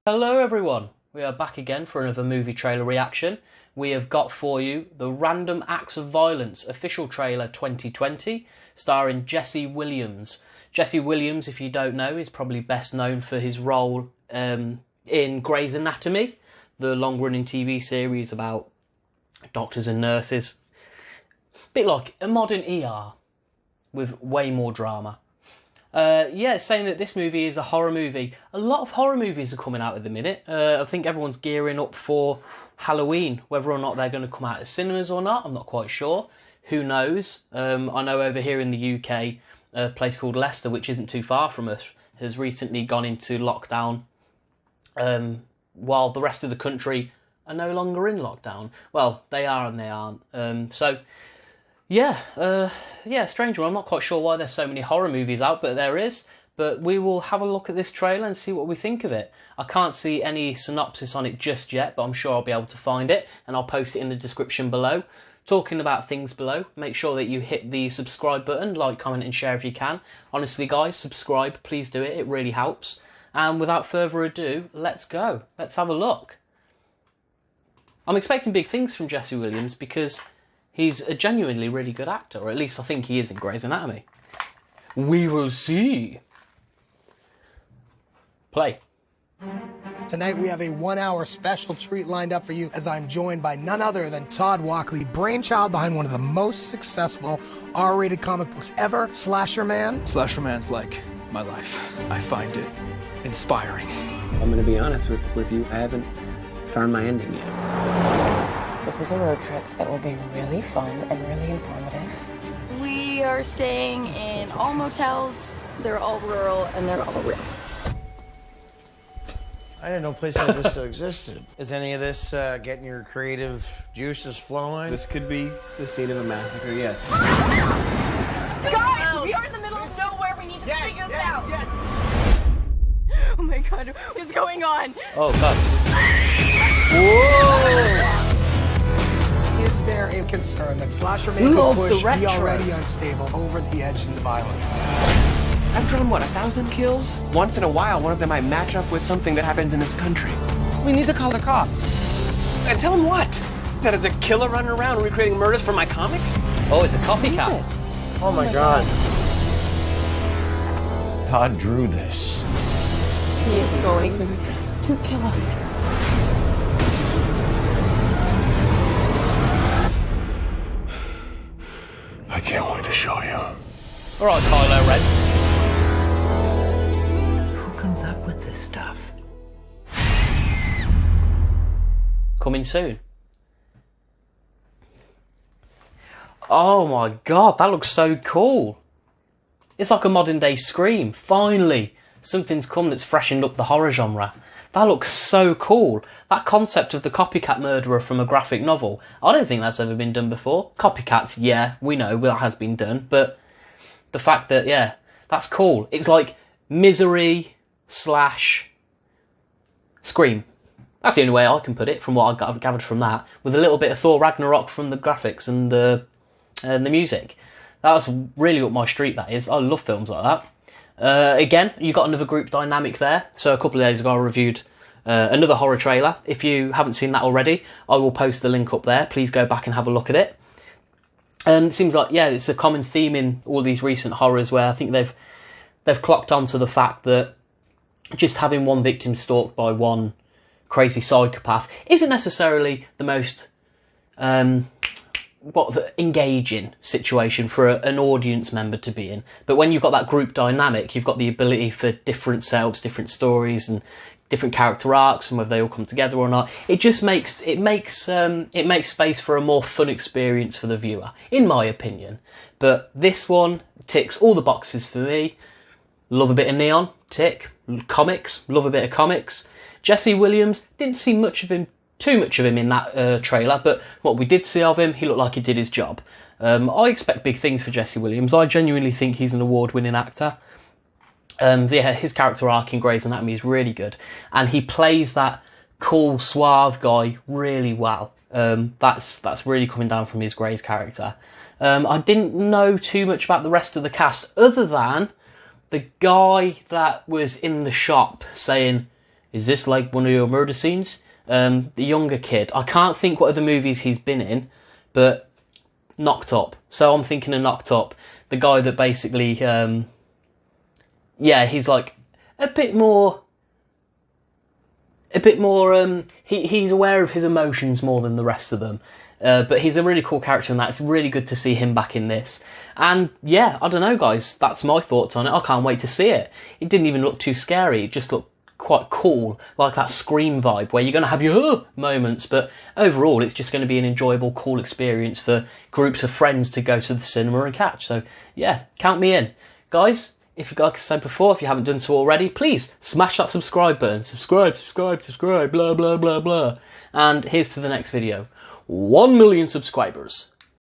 Hello everyone, we are back again for another movie trailer reaction. We have got for you the Random Acts of Violence official trailer 2020, starring Jesse Williams. Jesse Williams, if you don't know, is probably best known for his role in Greys Anotomy, the long-running TV series about doctors and nurses. Bit like a modern ER, with way more drama. Saying that this movie is a horror movie. A lot of horror movies are coming out at the minute. I think everyone's gearing up for Halloween. Whether or not they're going to come out at cinemas or not, I'm not quite sure. Who knows? I know over here in the UK, a place called Leicester, which isn't too far from us, has recently gone into lockdown, while the rest of the country are no longer in lockdown. Well, they are and they aren't. Strange one. I'm not quite sure why there's so many horror movies out, but there is. But we will have a look at this trailer and see what we think of it. I can't see any synopsis on it just yet, but I'm sure I'll be able to find it, and I'll post it in the description below. Talking about things below, make sure that you hit the subscribe button, like, comment and share if you can. Honestly guys, subscribe, please do it, it really helps. And without further ado, let's go. Let's have a look. I'm expecting big things from Jesse Williams because he's a genuinely really good actor, or at least I think he is in Greys Anatomy. We will see. Play. Tonight we have a 1-hour special treat lined up for you as I'm joined by none other than Todd Walkley, brainchild behind one of the most successful R-rated comic books ever, SlasherMan. SlasherMan's like my life. I find it inspiring. I'm gonna be honest with you, I haven't found my ending yet. This is a road trip that will be really fun and really informative. We are staying in all motels. They're all rural and they're all real. I didn't know places like this existed. Is any of this getting your creative juices flowing? This could be the scene of a massacre, yes. Guys, we are in the middle of nowhere. We need to figure this out. Yes. Oh my God, what is going on? Oh God. Whoa! Is there a concern that SlasherMan could push the already unstable over the edge into violence? I've drawn, 1,000 kills? Once in a while, one of them might match up with something that happens in this country. We need to call the cops. And tell them what? That it's a killer running around recreating murders from my comics? Oh, it's a copycat. Oh my God. Todd drew this. He is going to kill us. I can't wait to show you. All right, Kylo Ren. Who comes up with this stuff? Coming soon. Oh my God, that looks so cool. It's like a modern day Scream. Finally, something's come that's freshened up the horror genre. That looks so cool. That concept of the copycat murderer from a graphic novel, I don't think that's ever been done before. Copycats, yeah, we know that has been done, but the fact that, yeah, that's cool. It's like Misery / Scream. That's the only way I can put it, from what I've gathered from that, with a little bit of Thor Ragnarok from the graphics and the music. That's really up my street, that is. I love films like that. Again, you got another group dynamic there. So a couple of days ago I reviewed another horror trailer. If you haven't seen that already, I will post the link up there. Please go back and have a look at it. And it seems like, yeah, it's a common theme in all these recent horrors where I think they've clocked onto the fact that just having one victim stalked by one crazy psychopath isn't necessarily the most engaging situation for an audience member to be in. But when you've got that group dynamic, you've got the ability for different selves, different stories, and different character arcs, and whether they all come together or not. It just makes space for a more fun experience for the viewer, in my opinion. But this one ticks all the boxes for me. Love a bit of neon, tick. Comics, love a bit of comics. Jesse Williams, didn't see too much of him in that trailer, but what we did see of him, he looked like he did his job. I expect big things for Jesse Williams. I genuinely think he's an award-winning actor. His character arc in Greys Anatomy is really good, and he plays that cool, suave guy really well. That's really coming down from his Greys character. I didn't know too much about the rest of the cast, other than the guy that was in the shop saying, is this like one of your murder scenes? The younger kid, I can't think what other movies he's been in, but Knocked Up. So I'm thinking of Knocked Up, the guy that basically, yeah, he's like a bit more, he's aware of his emotions more than the rest of them. But he's a really cool character in that. It's really good to see him back in this. And yeah, I don't know, guys, that's my thoughts on it. I can't wait to see it. It didn't even look too scary. It just looked quite cool, like that Scream vibe where you're going to have your moments, but overall it's just going to be an enjoyable, cool experience for groups of friends to go to the cinema and catch. So yeah, count me in. Guys, if you like I said before, if you haven't done so already, please smash that subscribe button. Subscribe, blah, blah, blah, blah. And here's to the next video. 1 million subscribers.